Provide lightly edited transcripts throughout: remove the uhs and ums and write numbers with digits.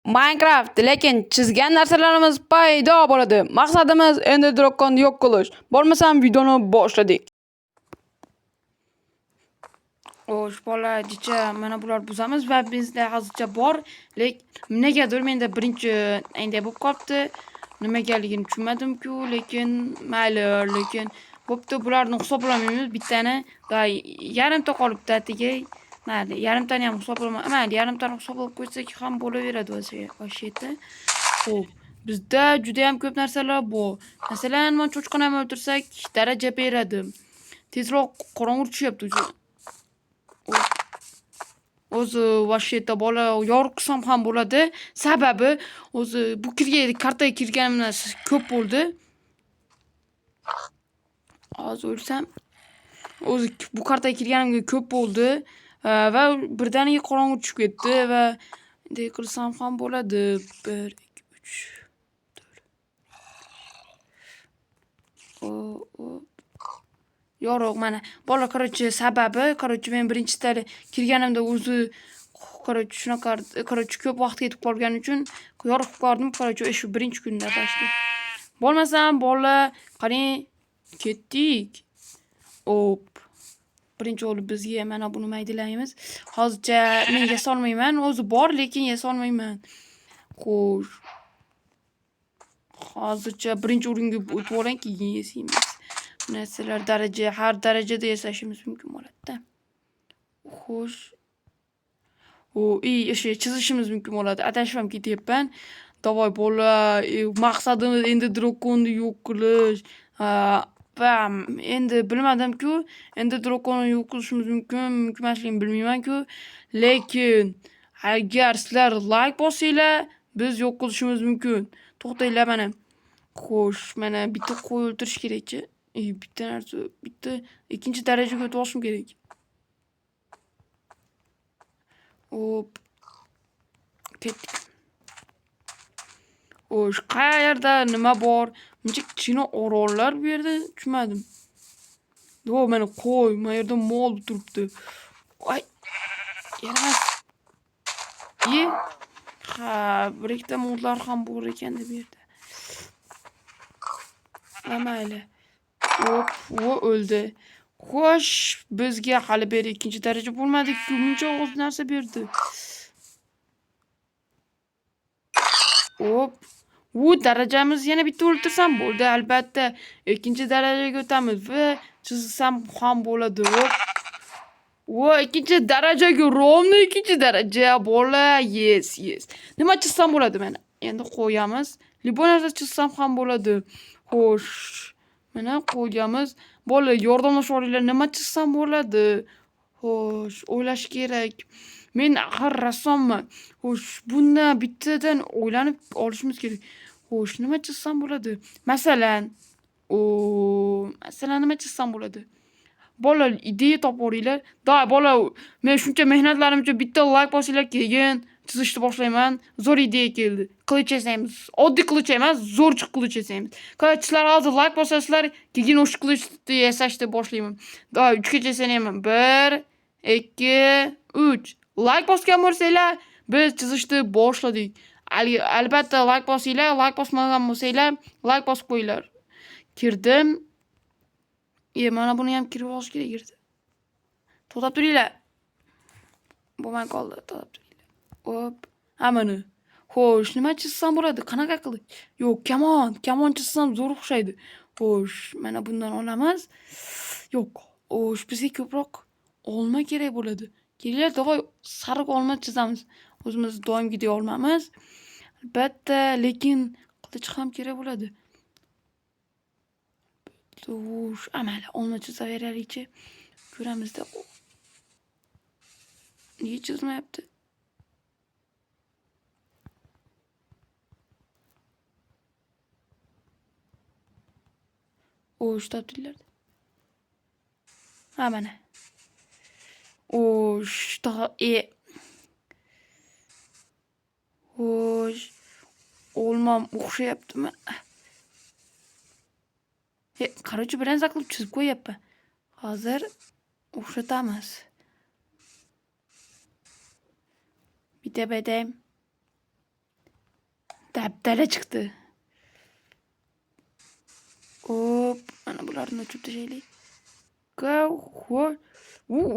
Minecraft lekin chizgan narsalarimiz paydo bo'ladi. Maqsadimiz Ender Dragon'ni yo'q qilish. Bo'lmasam videoni boshladik. Xo'sh, boladicha mana bular buzamiz va bizda hozircha bor, lekin negadir menda birinchi endi bo'lib qolibdi. Nimagaligini tushunmadim-ku, lekin mayli, lekin bo'pti, bularni hisoblamaymiz. Bittani va yarimta qolibdi atigi. Mayli, yarimtani ham hisoblamaymiz. Mayli, yarimtani hisoblab qo'ysak ham bo'laveradi vashiyatda. Xo'p, bizda juda ham ko'p narsalar bor. Masalan, men cho'chqani o'ldirsak daraja beradi. Tezroq qorong'u tushyapti. O'zi vashiyatda bola yorqisam ham bo'ladi. Sababi o'zi bu kartaga kirganimdan ko'p bo'ldi. Hozir o'lsam, o'zi bu kartaga kirganimga ko'p bo'ldi va birdaniga qorong'u tushib ketdi va bunday qilsam ham bo'ladi. 1 2 3 4 Yo'q, mana bola sababi, men birinchida kirganimda o'zi shunaqa, ko'p vaqt ketib qolgani uchun yorib qo'ydim. Shu birinchi kunda tashdi. Bo'lmasam bola, qarang, ketdik. Hop. Birinchi bo'lib bizga mana buni maydalaymiz. Hozircha men yasolmayman, o'zi bor, lekin yasolmayman. Xo'sh. Hozircha birinchi o'ringa o'tib oling, keyin yasaymiz. Narsalar har darajada yasashimiz mumkin bo'ladi-da. Xo'sh. Chizishimiz mumkin bo'ladi. Adashib ham ketyapman. Davoy bola, maqsadimiz endi Dragonni yo'q qilish. Va endi bilmadim-ku, endi Dragonni yo'q qilishimiz mumkin emasligini bilmayman-ku, lekin agar sizlar like bosinglar, biz yo'q qilishimiz mumkin. To'xtanglar mana. Xo'sh, mana bitta qo'y o'ldirish kerak-chi. Bitta ikkinchi darajaga o'tib olishim kerak. Hop. Ketdik. Xo'sh, qayerda nima bor? Buncha kichkina orollar bu yerda tushunmadim. Yo, mana qo'y, mana yerda mol turibdi. Voy. Yaramas. Ha, bir ikkita mollar ham bor ekan bu yerda. Mayli. Hop, o'ldi. Xo'sh, bizga hali beri ikkinchi daraja bo'lmadi-ku, buncha o'z narsa berdi. Hop. Darajamiz yana bitta o'ltirsam bo'ldi, albatta. Ikkinchi darajaga o'tamiz va chizsam ham bo'ladi. Hop. Ikkinchi darajaga, rovni ikkinchi daraja bola. Yes. Nima chizsam bo'ladi mana? Endi qo'yamiz. Libo narsa chizsam ham bo'ladi. Xo'sh. Mana qo'yamiz. Bola, yordamlashib olinglar, nima chizsam bo'ladi? Xo'sh, o'ylash kerak. Men axir rassomman. Xo'sh, bundan bittadan o'ylanib olishimiz kerak. Xo'sh, nima chizsam bo'ladi? Masalan, nima chizsam bo'ladi? Bola, ideya topib olinglar. Bola, men shuncha mehnatlarim uchun bitta like bosinglar, keyin chizishni boshlayman. Zo'r ideya keldi. Qilich yasaymiz. Oddiy qilich emas, zo'r qilich yasaymiz. Sizlar hozir like bosasizlar, keyin o'sha qilichni yasashni boshlayman. 3 gacha sanayman. 1 2 3. Like bosgan bo'lsanglar, biz chizishni boshladik. Albatta like bosinglar, like bosmagan bo'lsanglar, like bosib qo'yinglar. Kirdim. Mana buni ham kirib olish kerak edi. To'xtab turinglar. Bo'lmay qoldi, to'xtab turinglar. Hop, mana. Xo'sh, nima chizsam bo'ladi? Qanaqa qilib? Yo'q, kamon chizsam zo'r o'xshaydi. Xo'sh, mana bundan olamiz. Yo'q. Xo'sh, bizga ko'proq olma kerak bo'ladi. Kelinglar, davoy sariq olma chizamiz. O'zimiz doimgidek olmamiz. Albatta, lekin qilich ham kerak bo'ladi. Xo'sh, mayli, olma chizaveraylik-chi. Ko'ramizda. Nega chizmayapti? Xo'sh, topdinglar. Mana. Xo'sh, olmam o'xshayaptimi? Qarorchi, bir narsa qilib chizib qo'yapman. Hozir o'xshatamiz. Bitta Dabdala chiqdi. Hop, mana bularni o'chirib tashlaylik.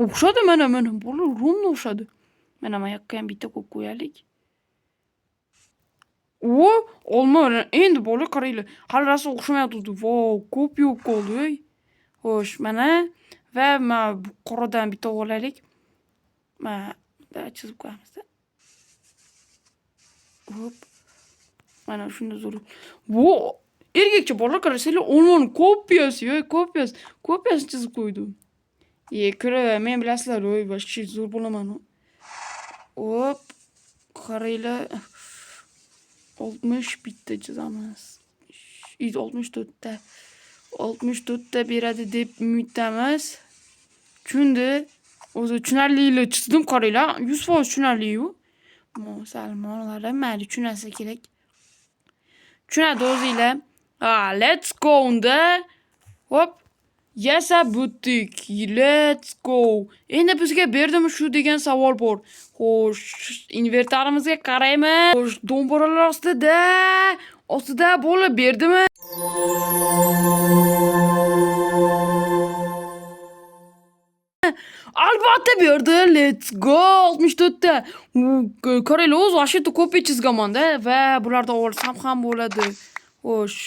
O'xshadi mana bular rumni o'xshadi. Mana bu yoqqa ham bitta qo'yib qo'yaylik. Olma endi bola qaranglar. Hali rosa o'xshamayapti. Vau, ko'p yo'q qoldi. Xo'sh, mana va mana bu qoradan bitta olaylik. Mana chizib qo'yamiz. Hop. Mana shunda zo'r. Erkakcha bola qarasanglar, olmani kopiyasi chizib qo'ydim. Ko'ra, men bilasizlar, boshqa zo'r bo'laman. Hop. Qaranglar. 60 bitta chizamiz. 64 ta. 64 ta beradi deb umidamiz. Tushunди. O'zi tushunarli chizdim, qaranglar. 100% tushunarli-yu. Musulmonlar mayli tushunasa kerak. Tushunadi o'zinglar. Let's go unda. Hop. Yasa butik. Let's go. Endi bizga berdimi shu degan savol bor. Xo'sh, invertarimizga qaraymiz. Xo'sh, do'mbiralar ostida bola berdimi? Albatta berdi. Let's go. 64 ta. Qaranglar, o'z vashita ko'p chizganman-da va bularda olsam ham bo'ladi. Xo'sh,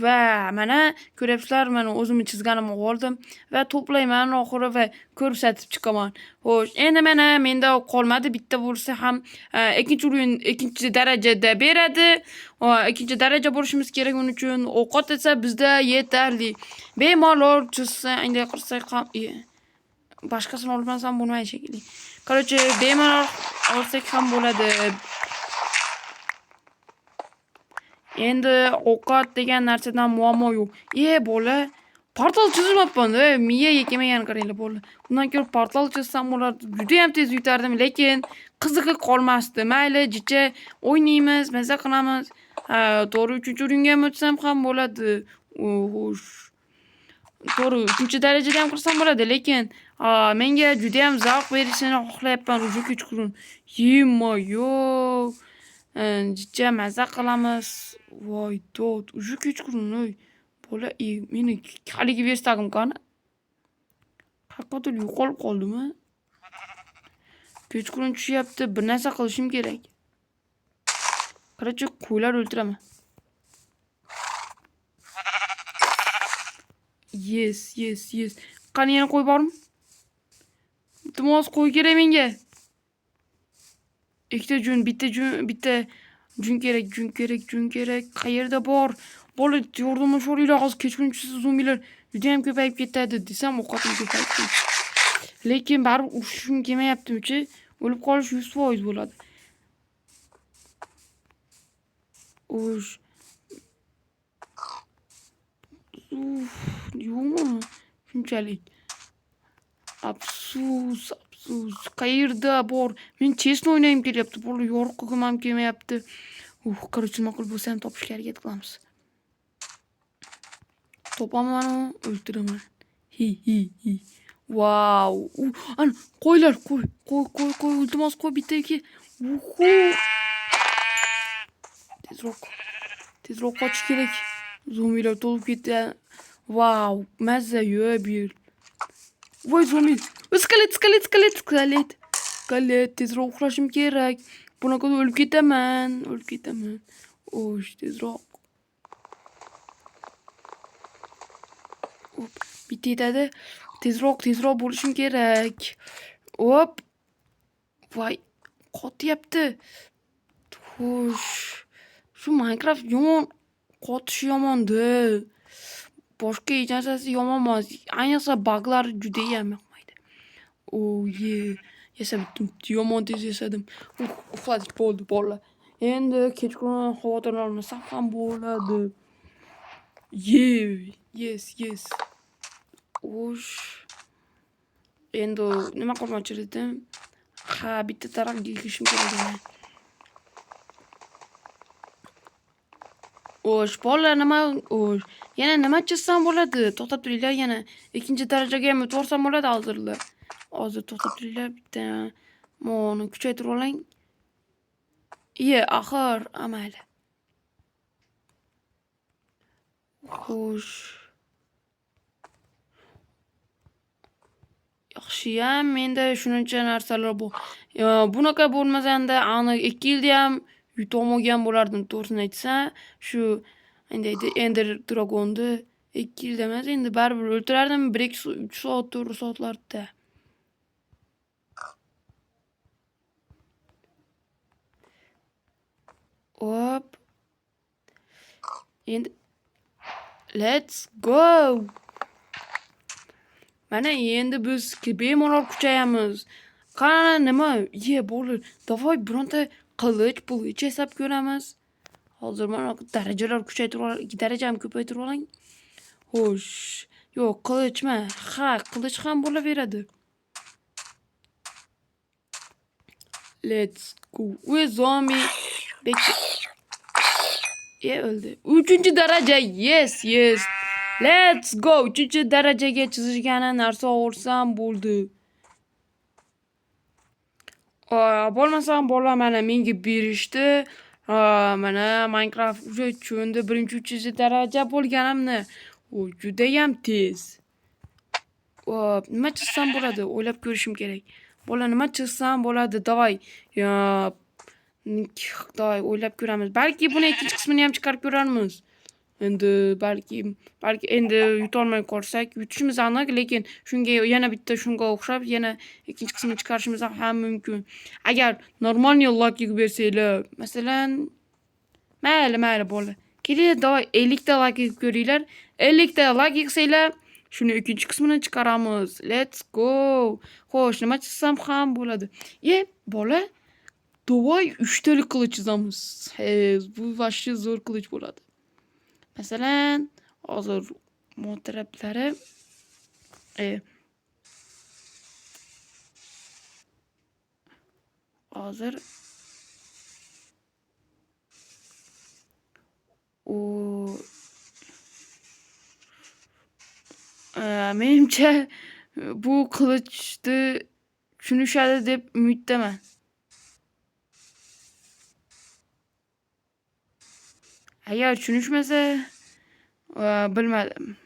va mana ko'ryapsizlar, mana o'zimni chizganimni oldim va to'playman oxiri va ko'rsatib chiqaman. Xo'sh, endi mana menda qolmadi, bitta bo'lsa ham ikkinchi o'rin ikkinchi darajada beradi. Ikkinchi daraja bo'lishimiz kerak, uning uchun ovqat esa bizda yetarli. Bemalol chizsa, endi qilsak ham boshqasini olmasam bo'lmaydi shekilli. Короче, bemalol olsak ham bo'ladi. Endi ovqat degan narsadan muammo yo'q. Bola, portal chizmayapman-da, miya yekamagan qaranglar bola. Undan ko'ra portal chizsam bo'lardi. Juda ham tez yutardim, lekin qizig'i qolmasdi. Mayli, jicha o'ynaymiz, maza qilamiz. To'g'ri 3-o'ringa ham o'tsam ham bo'ladi. Xo'sh. To'g'ri 3-darajada ham qirsam bo'ladi, lekin menga juda ham zavq berishini xohlayapman o'sha kechqurun. Yo'q. Jicha maza qilamiz. Voy, dod, o'sha kechqurun, bola, meni haligi verstagim qani? Haqiqatan yo'qolib qoldimi? Kechqurun tushyapti, bir narsa qilishim kerak. Qarachi, qo'ylar o'ltiraman. Yes. Qani yana qo'y bormi? Iltimos, qo'y kerak menga. Ikkita bitta jun kerak. Qayerda bor? Bola, yordamga so'raylar, hozir kechqurun zombilar juda ham ko'payib ketadi desam, ovqatim ko'payib ketdi. Lekin baribir urushim kelmayaptimi-chi? O'lib qolish 100% bo'ladi. Yo'qmi? Shunchalik. Afsus. Qayerda bor? Men chesni o'ynayim kelyapti. Bola, yorug' qilgim ham kelmayapti. Qaror ma'qul bo'lsa ham topishga harakat qilamiz. Topaman, o'ltiraman. Vau. Ana, qo'ylar, qo'y, iltimos qo'y bitta iki. Tezroq qochish kerak. Zombilar to'lib ketdi. Vau, mazza yo'q. Voy, zombi. Skalet. Tezroq uxlashim kerak. Bunaqa o'lib ketaman. Tezroq. Hop, bitta yetadi. Tezroq bo'lishim kerak. Hop. Voy, qotyapti. Xo'sh. Shu Minecraft yomon, qotishi yomon-da. Boshqa hech narsasi yomon emas. Ayniqsa buglar juda ham yoqmaydi. Yasadim. Yomon tez yasadim. Uxladik bo'ldi, bolalar. Endi kechqurun xavotir olmasam ham bo'ladi. Yes. Xo'sh. Endi nima qilmoqchi edim? Bitta tarafga yig'ishim kerak edi. Bolalar, yana nima chizsam bo'ladi? To'xtab turinglar, yana ikkinchi darajaga ham o'tvorsam bo'ladi hozirlar. Hozir to'xtab turinglar, bitta moni kuchaytirib oling. Axir, amayli. Xo'sh. Yaxshiyam, menda shuncha narsalar bor. Bunaqa bo'lmasanda aniq 2 yilda ham yutolmagan bo'lardim, to'g'risini aytsam. Shu Ender Dragonni 2 yilda emas, endi baribir o'ltirardim 1-2 3 soat, 4 soatlarda. Hop. Endi let's go. Mana endi biz bemalol kuchayamiz. Qani nima? Bo'lar. Davay bironta qilich yasab ko'ramiz. Hozir mana darajalar kuchaytirib, darajani ko'paytirib oling. Xo'sh. Yo'q, qilichmi? Ha, qilich ham bo'laveradi. Let's go. Zombie öldü. 3. daraja. Yes. Let's go. 3. darajaga chizishgani narsa olsam bo'ldi. Bo'lmasam bola mana menga berishdi. Mana Minecraft уже tushundi 1-3 daraja bo'lganimni. Juda ham tez. Nima chizsam bo'ladi? O'ylab ko'rishim kerak. Bola nima chizsam bo'ladi? Davay. Davay o'ylab ko'ramiz. Balki buni ikkinchi qismini ham chiqarib ko'ramiz. Endi balki endi yutolmay qolsak, yutishimiz aniq, lekin shunga yana bitta shunga o'xshab yana ikkinchi qismini chiqarishimiz ham mumkin. Agar normalniy like bersanglar, masalan, mayli bola. Keling, davay 50 ta like ko'ringlar. 50 ta like yig'sanglar, shuni ikkinchi qismini chiqaramiz. Let's go. Xo'sh, nima chizsam ham bo'ladi. Bola, davay 3 talik qilich chizamiz. Bu vashli zo'r qilich bo'ladi. Masalan, hozir mo'tarablari hozir menimcha bu qilichni tushunishadi deb umiddaman. Agar tushunishmasa, bilmadim.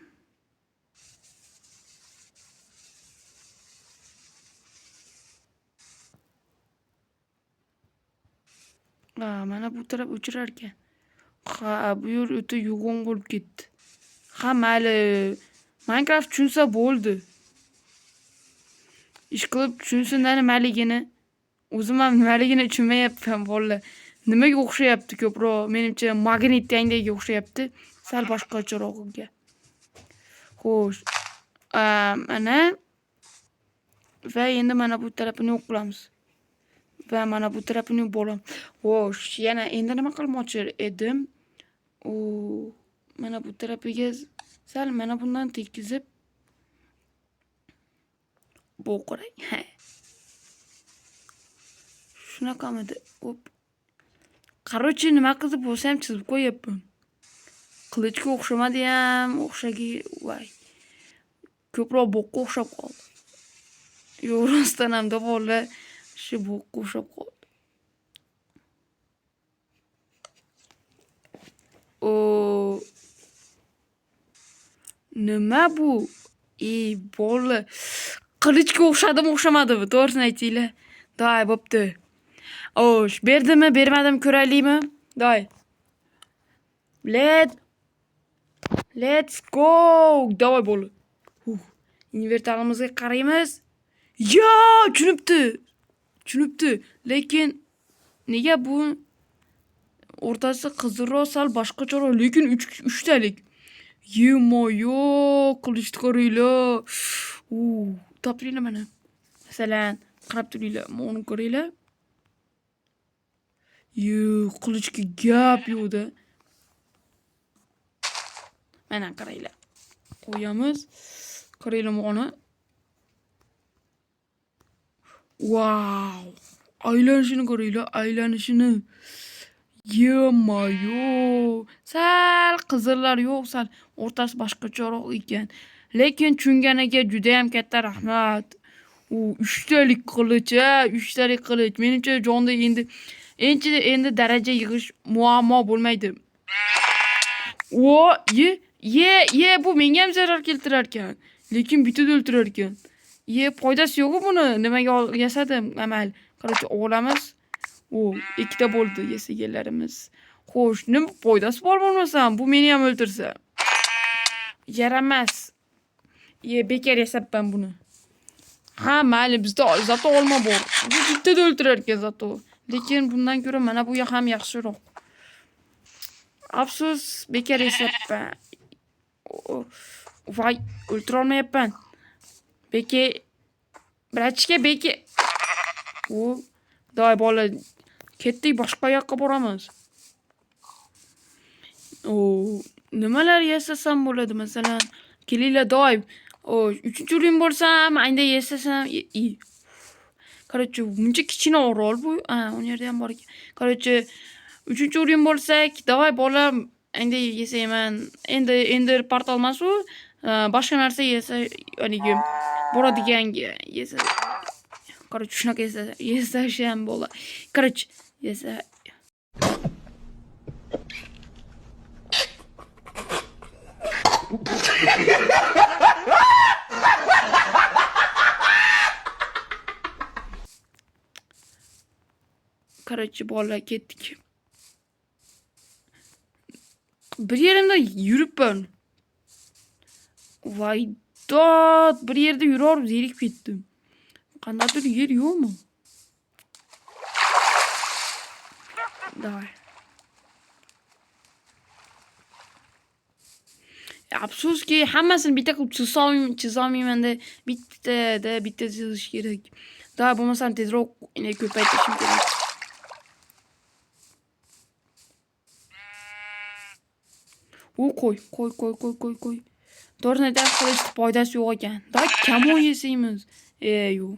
Mana bu taraf o'chirar ekan. Bu yer o'ta yo'g'on bo'lib ketdi. Mayli. Minecraft tushunsa bo'ldi. Ish qilib tushunsin-da nimaligini. O'zim ham nimaligini tushunmayapman, bolalar. Nimaga o'xshayapti ko'proq? Menimcha magnitdanga o'xshayapti. Sal boshqacharoqga. Xo'sh. Mana va endi mana bu tarafini yo'q qilamiz. Va mana bu tarafini bo'lam. Xo'sh, yana endi nima qilmoqchi edim? Mana bu tarafiga sal mana bundan tekizib bu qarang. Shunaqamidi? Qarochi nima qilib bo'lsa ham chizib qo'yapman. Qilichga o'xshamadi ham, voy. Ko'proq bo'qqa o'xshab qoldi. Yo'q, rostdan ham davonlar shu bo'qqa o'xshab qoldi. Nima bu? Bola. Qilichga o'xshadimi, o'xshamadimi? To'g'risini aytinglar. Davay, bo'pti. Xo'sh, berdimi, bermadim ko'raylikmi? Davay. Let's go. Davay bola. Invertarimizga qaraymiz. Tushunibdi. Lekin nega bu o'rtasi qizilroq, sal boshqacharoq, lekin 3 talik. Yemoyo, qilichni qaranglar. Topinglar mana. Masalan, qarab turinglar, uni qaranglar. Qilichga gap yo'qda. Mana qaranglar. Qo'yamiz. Qaranglar mana. Wow! Aylanishini qaranglar, aylanishini. Yemoyo. Sal qizillar yo'q, sal o'rtasi boshqacharoq ekan. Lekin tushunganiga juda ham katta rahmat. 3 talik qilich, 3 talik qilich. Menimcha jonda endi daraja yig'ish muammo bo'lmaydi. Ye bu menga ham zarar keltirar ekan. Lekin bitida o'ltirar ekan. Foydasi yo'q buni. Nimaga yasadim? Amal. Qarorchi olamiz. Ikkita bo'ldi yesaganlarimiz. Xo'sh, nima foydasi bor bo'lmasam, bu meni ham o'ltirsa. Yaramas. Bekor yasabman buni. Ha, mayli, bizda zato olma bor. Bu bittada o'ltirar ekan zato. Lekin bundan ko'ra mana bu ham yaxshiroq. Afsus, bekor yasabman. Voy, o'ltira olmayapman. Brachka beke. Doy bola, ketdik, boshqa yoqqa boramiz. Nimalar yasasam bo'ladi, masalan, kelinglar doy. 3-urin bo'lsam, ayda yasasam, Qarorchi, buncha kichkina orol bu. U yerda ham bor ekan. Qarorchi, 3-urin bo'lsak, doy bolam, ayda yasayman. Endi portal emas u. Boshqa narsa yesa, haligi boradiganga yesa. Qarorchi, shunaqa yasash ham bo'ladi. Qarorchi, yesa. Qarorchi, bolalar ketdik. Bir yerimda yuribman. Voy dod, bir yerda yurib zerikib ketdim. Qandaydir yer yo'qmi? Davay. Afsuski, hammasini bitta qilib chizolmayman-da. Bitta chizish kerak. Davay, bo'lmasam tezroq ko'paytirishim kerak. Qo'y. To'g'risini qilishni foydasi yo'q ekan. Day kamon yesaymiz. Yo'q.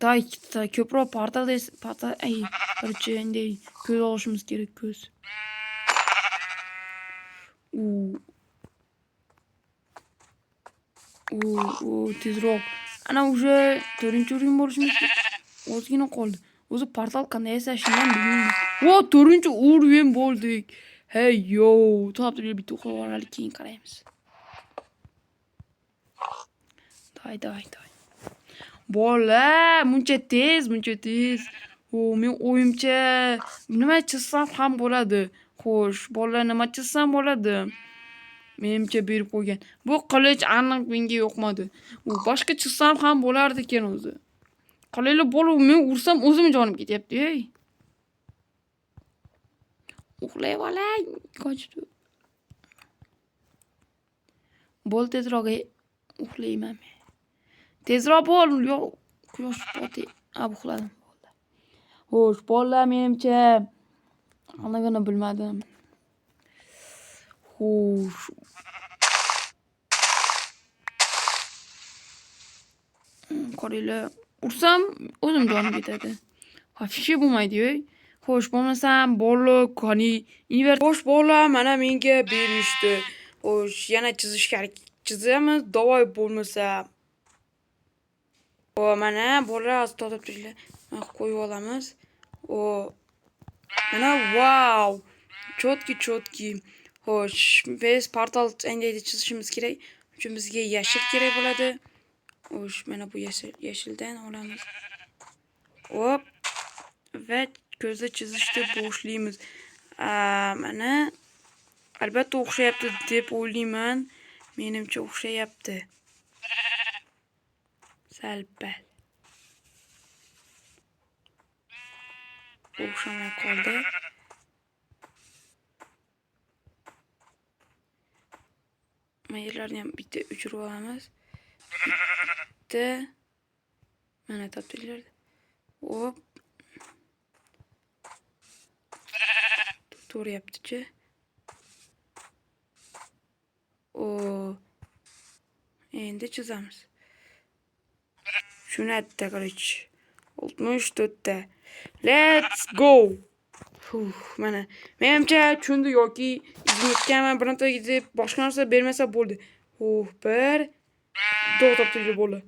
Day ko'proq portal qarchi endi ko'z olishimiz kerak, ko'z. Tezroq. Ana уже 4-urin bo'lishimiz kerak. Ozgina qoldi. O'zi portal qanday yasashini ham bilmayman. 4-urin bo'ldik. Hey yo, to'g'ri bitta o'qib olaylik, keyin qaraymiz. Day. Bola, muncha tez. Men o'yimcha nima chizsam ham bo'ladi. Xo'sh, bola, nima chizsam bo'ladi? Menimcha berib qo'ygan. Bu qilich aniq menga yo'qmadi. Boshqa chizsam ham bo'lardi ekan o'zi. Qalinglar bola, men ursam o'zim jonim ketyapti, ey. Uxlay olang, qochdi. Bo'l tezroq, uxlayman men. Tezroq bo'l, yo'q, quyosh botdi. Uxladim, bo'ldi. Xo'sh, bolalar, menimcha anig'ini bilmadim. Xo'sh. Qaranglar, ursam o'zim jonim ketadi. Hafshi bo'lmaydi-ey. Xo'sh, bo'lmasam bolalar, qani, Xo'sh, bolalar, mana menga berishdi. Xo'sh, yana chizish kerak. Chizamiz, davoy bo'lmasa. Mana bolalar totib turinglar. Qo'yib olamiz. Mana wow! Chotki. Xo'sh, biz portal endi chizishimiz kerak. Uchun bizga yashil kerak bo'ladi. Xo'sh, mana bu yashildan olamiz. Va ko'zni chizishni boshlaymiz. Mana albatta o'xshayapti deb o'ylayman. Menimcha o'xshayapti. Sal-pal. O'xshamay qoldi. Maylarni ham bitta o'chirib olamiz. Bitta. Mana topdinglar. To'g'riyapti-chi. Endi chizamiz. Shuni aytdi, qarich. 64 ta. Let's go. Mana menimcha tushundu yoki izlayotganman, bironta deb boshqa narsa bermasa bo'ldi. Bir to'xtab bo'ldi.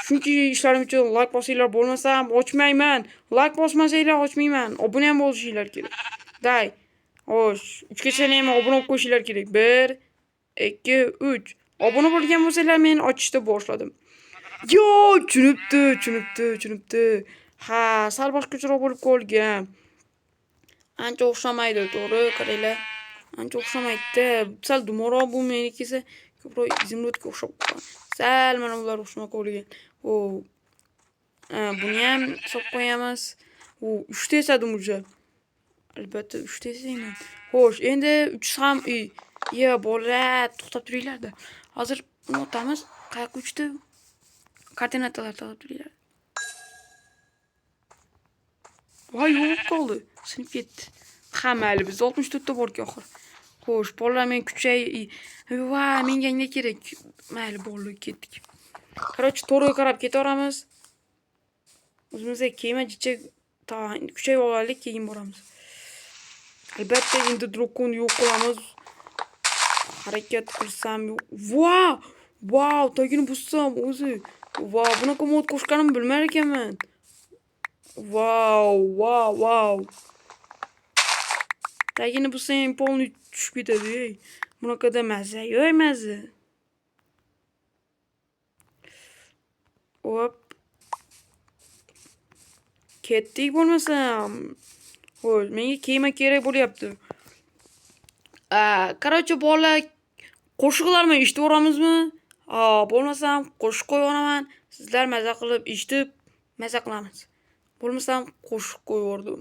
Shunki ishlarim uchun like bosinglar, bo'lmasam ochmayman. Like bosmasanglar ochmayman. Obuna ham bo'lishinglar kerak. Day. Xo'sh, 3 gacha ham obuna bo'lib qo'yishinglar kerak. 1 2, 3. Obuna bo'lgan bo'lsanglar, men ochishni boshladim. Yo, tushunibdi. Ha, sal boshqacharoq bo'lib qolgan. Ancha o'xshamaydi, to'g'ri, qaranglar. Ancha o'xshamaydi. Sal dumoroq bu menikisi ko'proq izimlotga o'xshab qolgan. Sal mana ular o'xshamay qolgan. Buni ham hisob qo'yamiz. 3 ta esa dumurja. Albatta 3 ta esayman. Xo'sh, endi 3 ham bola, to'xtab turinglar-da. Hozir buni otamiz. Qayoqqa uchdi? Koordinatalar topib turinglar. Voy, yo'q qoldi. Sinib ketdi. Ha, mayli, biz 64 ta borki oxir. Xo'sh, bolalar men va menga nima kerak? Mayli, bolalar ketdik. Qarochi, to'g'riga qarab ketaveramiz. O'zimizga kema jicha kuchayib olaylik, keyin boramiz. Albatta, endi drakonni yo'q qilamiz. Harakat qilsam, Wow, tagini bussam o'zi. Bunaqa mod qo'shganimni bilmar ekanman. Wow. Tagini bussam polni tushib ketadi. Bunaqada mazza yo'q, mazza. Hop. Ketdik bo'lmasam. Xo'sh, menga kema kerak bo'lyapti. Qarochi, bolalar qo'shiqlarni eshitib o'ramizmi? Bo'lmasam qo'shiq qo'yib olaman. Sizlar mazza qilib eshitib, mazza qilamiz. Bo'lmasam qo'shiq qo'yib o'rdim.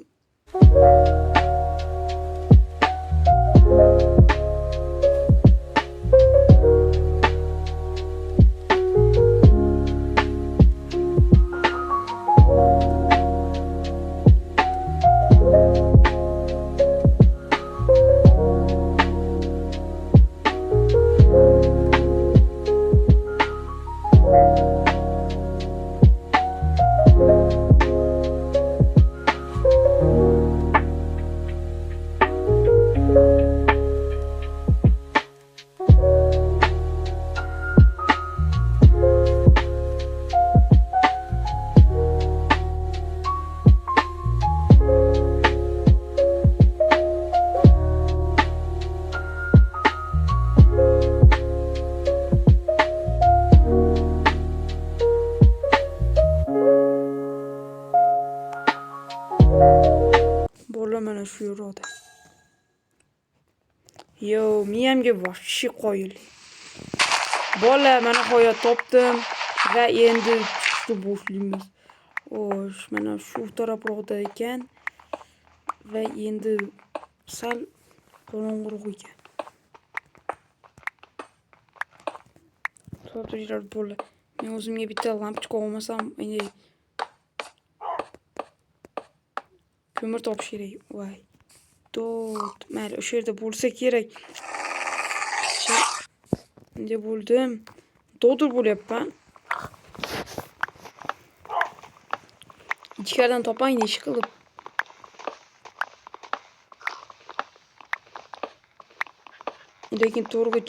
Mana shu yerda. Yo, miyamga voshshi qo'yil. Bola, mana nihoyat topdim va endi chiqishni boshlaymiz. Xo'sh, mana shu tarafroqda ekan va endi sal qorong'uroq ekan. To'g'ri bola. Men o'zimga bitta lampochka olmasam, endi ko'mir topish kerak. Voy. Mayli, o'sha yerda bo'lsa kerak. Endi bo'ldim. Dodur bo'lyapman. Ichkaridan topang ish qilib. Lekin to'g'riga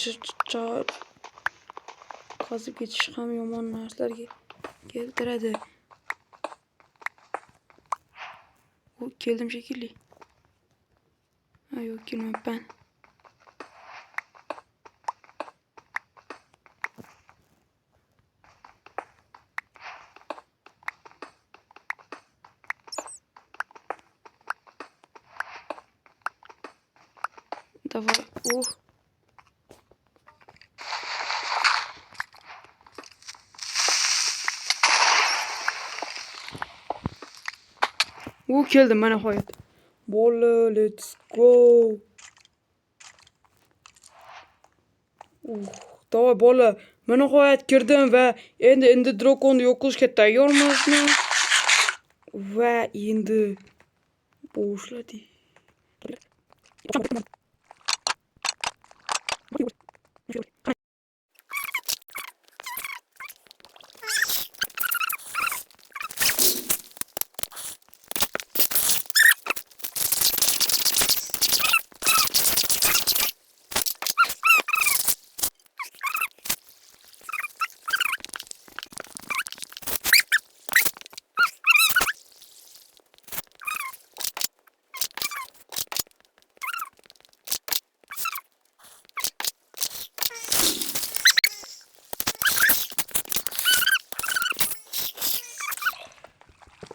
qazib ketish ham yomon narsalarga keltiradi. Keldim shekilli. Yo'q, kelmayapman. Давай. Keldim mana nihoyat. Bola, let's go. Davay bola, mana nihoyat kirdim va endi drakonni yo'q qilishga tayyormizmi? Va endi boshladik.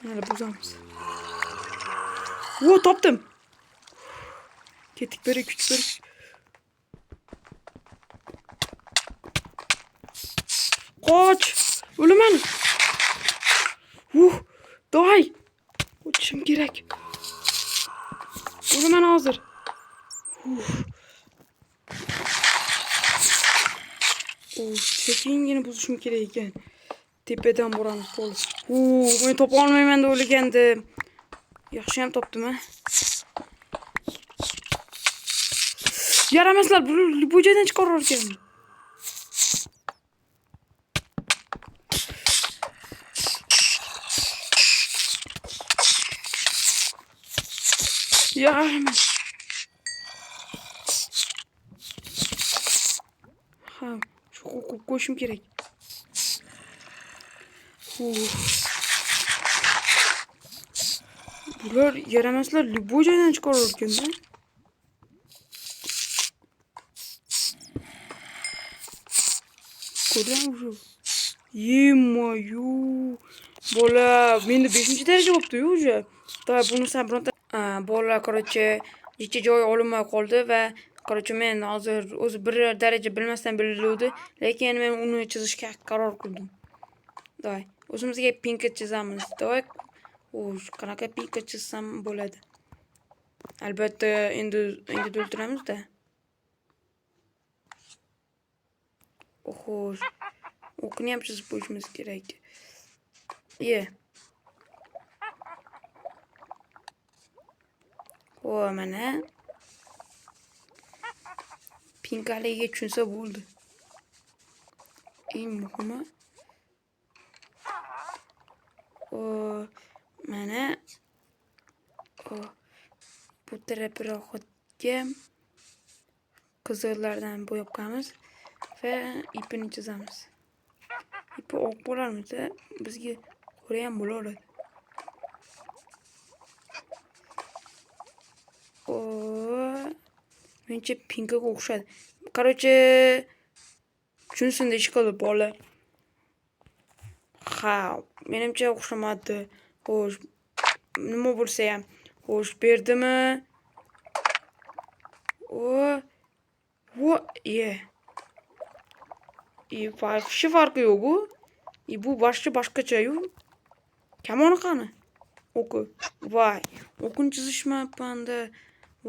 Hala buzamiz. O topdim. Ketdik beri küçük beri. Qoch. O'laman. Day. Qochishim kerak. O'laman hozir. Sekingina buzishim kerak ekan. Tepadan boramiz to'g'ri. Men topa olmayman deb o'ylagandim. Yaxshi ham topdim ha. Yaramaslar, bu joydan chiqarar ekan. Yaramas. Ha, şu koşum gerek. Bular yaramazlar bu joydan chiqarar ekan da. Ko'ramiz. Yemayu. Bola, menda 5-daraja bo'libdi-yu уже. Da buni ham bironta bolalar короче necha joy olinmay qoldi va короче men hozir o'zi bir daraja bilmasdan bildiruvdi, lekin men uni chizishga qaror qildim. Davay, o'zimizga pinka chizamiz. Davay. Qanaqa pinka chizsam bo'ladi? Albatta endi o'ltiramiz-da. Xo'sh. O'qni ham chizib qo'yishimiz kerak. Mana pinkaligiga tushunsa bo'ldi. Eng muhimi mana bu tarafiga qizillardan bo'yab qo'yamiz va ipini chizamiz. İpi oq bo'larmidi? Bizga qo'ra ham bo'laveradi. Menimcha pinkaga o'xshadi. Короче, tushunsin deyish qildi bola. Ha, menimcha o'xshamadi. Xo'sh, nima bo'lsa ham. Xo'sh, berdimi? Farqi yo'q bu. Bu boshqacha-yu. Kamoni qani? O'qi. Voy, o'qini chizishmabman-da.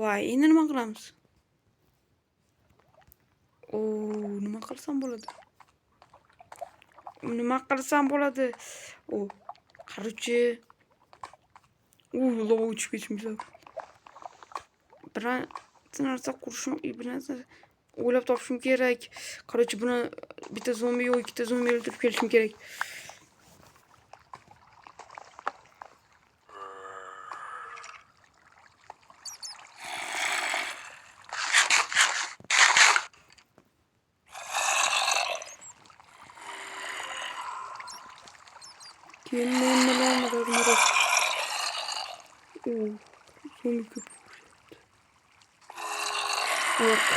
Voy, endi nima qilamiz? Nima qilsam bo'ladi? Qarchi. Lova uchib ketishimiz. Bir narsa qurishim, bir narsa o'ylab topishim kerak. Qarchi, buni bitta zombi yo'q, ikkita zombi o'ldirib kelishim kerak.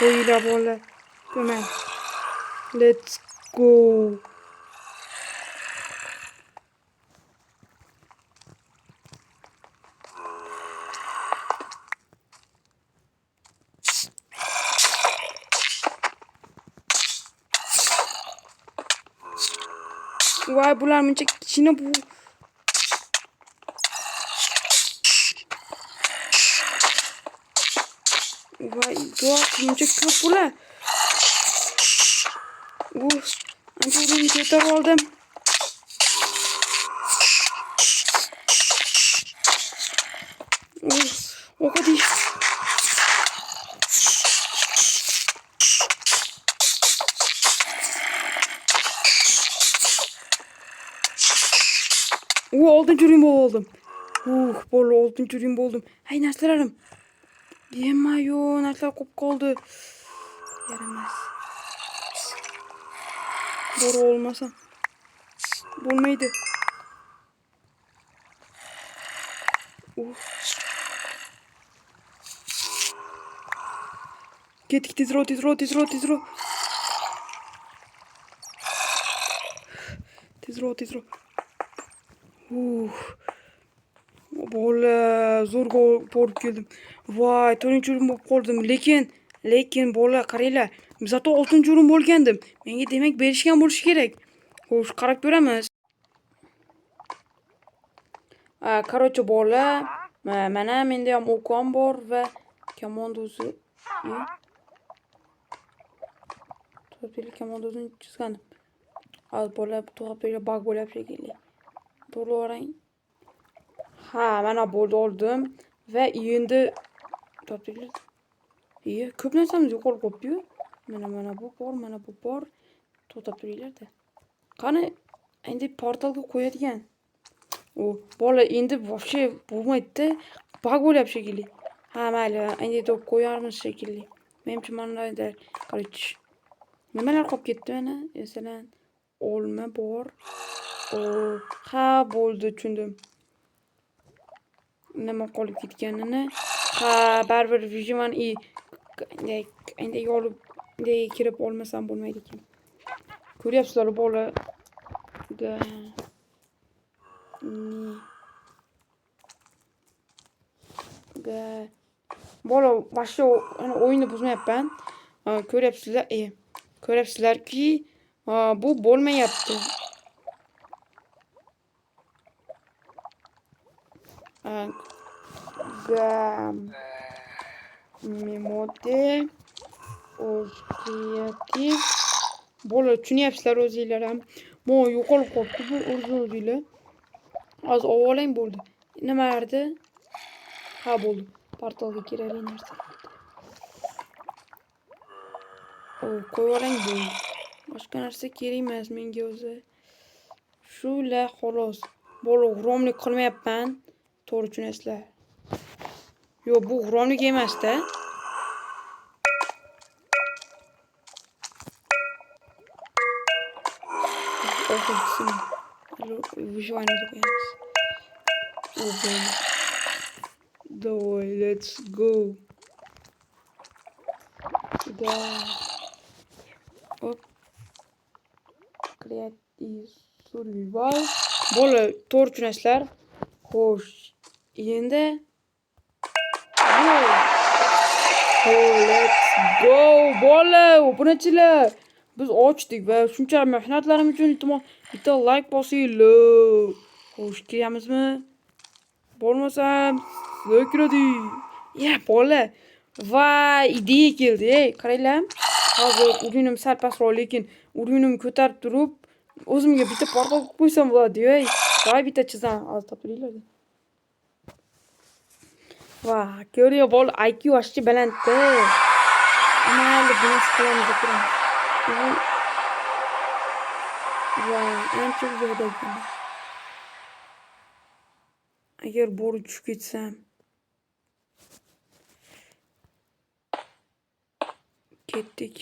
Qo'yla bola. Come. Let's go. Voy, bular muncha kichkina bu. Voy, muncha ko'p bular. Ancha urinni ko'tarib oldim. O'qidi. Oltinchi ring bo'ldim. Bola oltinchi ring bo'ldim. Hay, narsalarim. Yemayo, narsalar ko'p qoldi. Yaramas. Bora olmasam bo'lmaydi. Ketdik, tezroq. Tezroq. Bola zo'rg'a borib keldim. Voy, 4-o'rin bo'lib qoldim. Lekin bola qaranglar. Zato 6-o'rin bo'lgandim. Menga demak berishgan bo'lishi kerak. Xo'sh, qarab ko'ramiz. Короче, bola, mana menda ham o'qon bor va komandosini chizgandim. Az bola to'g'ri bug bo'lyapti shekilli. To'g'ri o'rang. Ha, mana bo'ldi oldim va endi topdilar. Ko'p narsamiz yo'qolib qolibdi-yu. Mana bu bor. To'xtab turinglar-da. Qani, endi portalga qo'yadigan. Bola endi вообще bo'lmaydi-da. Bug bo'lyapti shekilli. Ha, mayli, endi qo'yarmiz shekilli. Menimcha mana qarich. Nimalar qolib ketdi mana? Masalan, olma bor. Ha, bo'ldi, tushundim. Nima qolib ketganini. Ha, baribir vijiman endi olib kirib olmasam bo'lmaydi ekan. Ko'ryapsizlar bola. Bola boshqa o'yinni buzmayapman. Ko'ryapsizlarki, bu bo'lmayapti. Memode kreativ. Bola tushunyapsizlar o'zinglar ham. Yo'qolib qolibdi bu o'zinglar. Hozir ovolang bo'ldi. Nimalardi? Ha, bo'ldi. Portalga kerakli narsa. Qo'yvoring bo'ldi. Boshqa narsa kerak emas menga o'zi. Shular xolos. Bola g'iromlik qilmayapman. To'g'ri tushunasizlar. Yo'q, bu g'iromlik emas-da. Выживание добавилось. Давай, let's go. Да. Оп. Creative survival. Bola, to'g'ri tushunasizlar. Xo'sh, endi let's go. Bola, obunachilar. Biz ochdik va shuncha mehnatlarim uchun iltimos bitta like bosinglar. Xo'sh, kiramizmi? Bo'lmasam, kiradi. Bola. Voy, ideya keldi. Qaranglar. Hozir urinim sal pastroq, lekin urinim ko'tarib turib, o'zimga bitta portal qo'ysam bo'ladi-yu. Voy, bitta chizam. Hozir topinglar. Voy, ko'ring, bola IQ ashchi balandda. Mayli, buni qilamiz turamiz. Ancha uzoqda ekan. Agar borib tushib ketsam. Ketdik.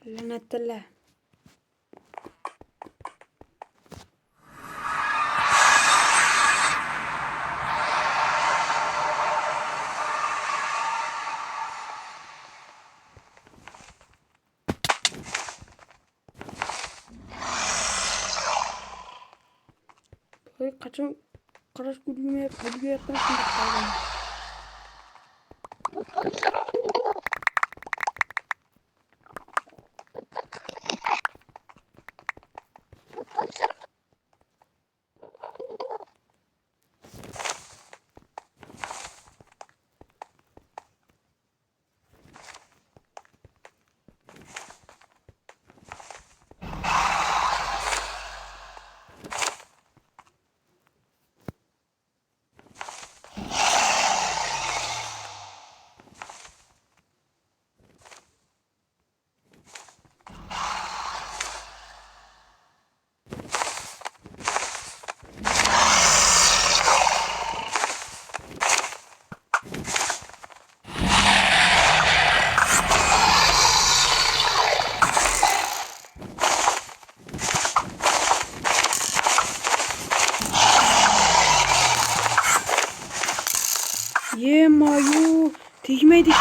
La'natullah. Qachon Karaş gülüme yaklaşın. Ye mayu tekme dike.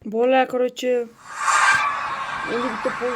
Bola короче. Endi bitta pol.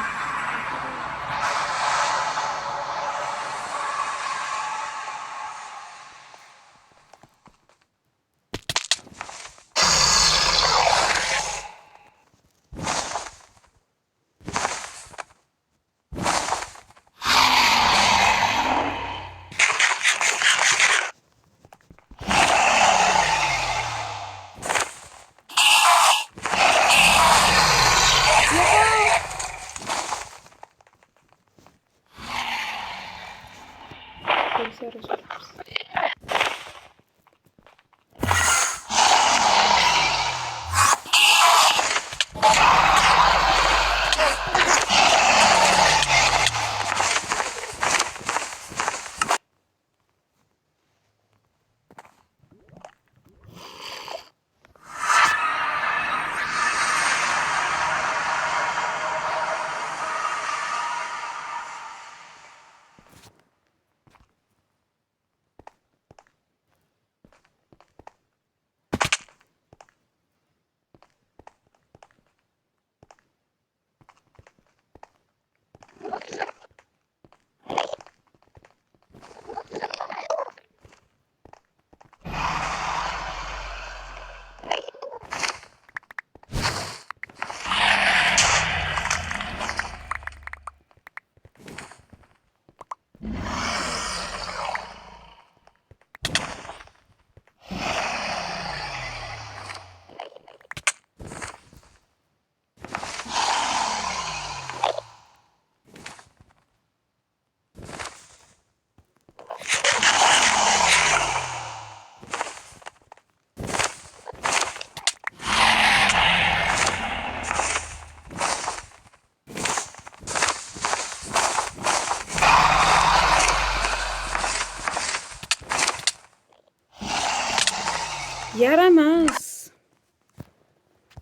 Yaramaz.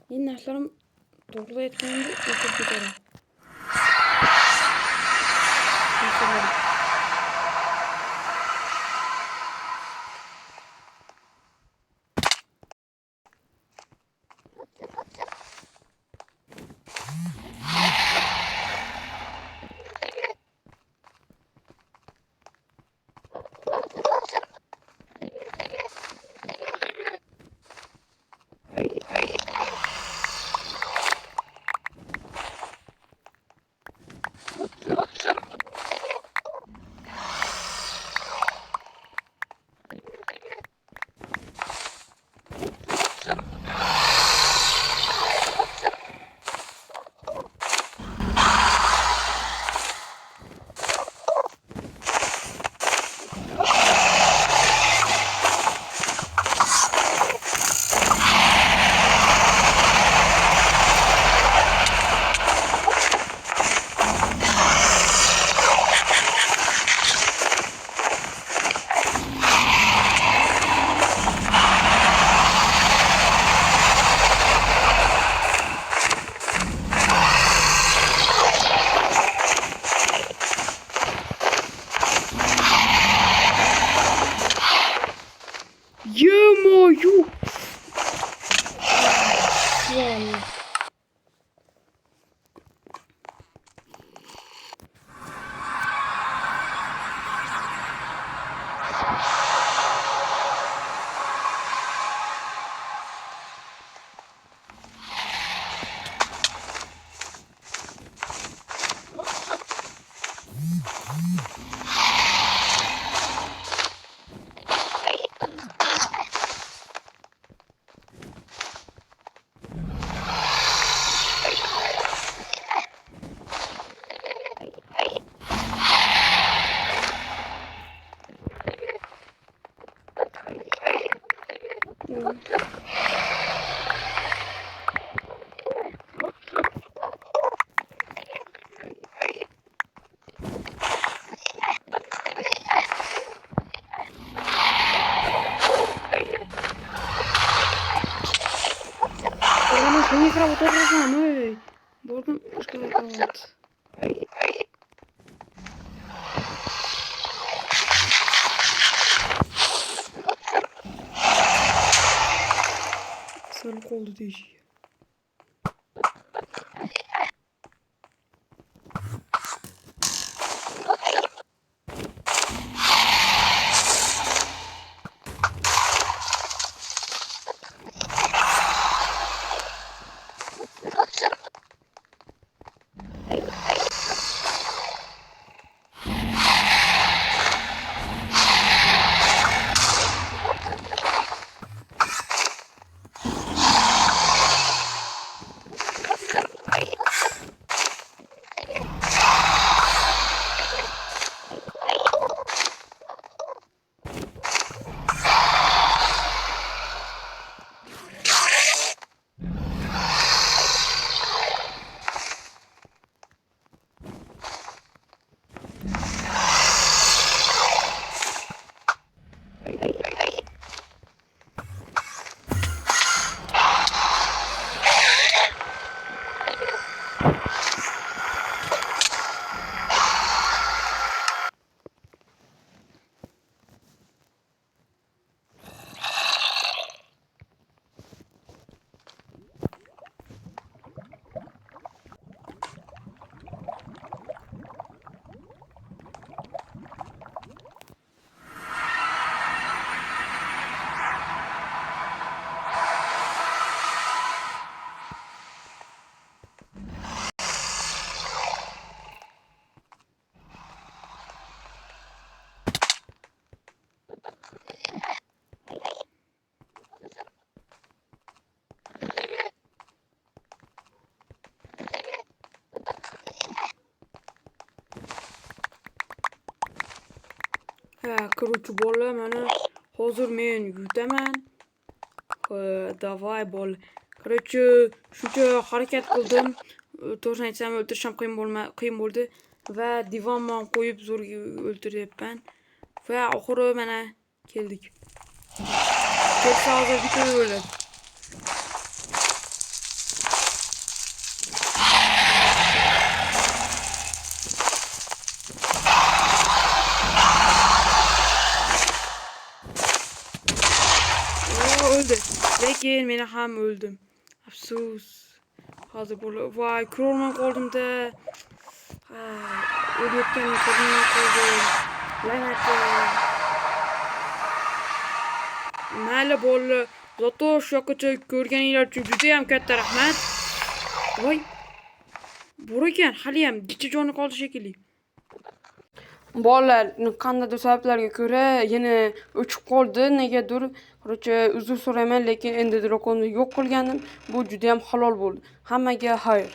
Yine narlarım doğru etmeyince özür dilerim. Ё-моё! Ладно. Oğlum sen yıkıra oturursan öyle. Borgun başka kavat. Sarılık oldu değişiyor. Kırıcı bola mana hozir men yutaman. Davay bol. Kırıcı shuncha harakat qildim. To'g'risini aytsam o'ltirishim qiyin bo'ldi va divonman qo'yib zo'r o'ltiryapman. Va oxiri mana keldik. Ketsa hozir bitta o'ladi. Öldü. Lekin men ham öldüm. Afsus. Hozir bo'lib, voy, ko'rolmay qoldim da. O'layotganimni ko'rmay qoldim. La'nat. Mayli bo'ldi. Zato shu yoqqacha ko'rganinglar uchun juda ham katta rahmat. Voy. Bor ekan, hali ham dicha joni qoldi shekilli. Bolalar qandaydir sabablarga ko'ra yana o'chib qoldi. Negadir, qo'rcha uzr so'rayman, lekin endi drakonni yo'q qilganim bu juda ham halol bo'ldi. Hammaga xayr.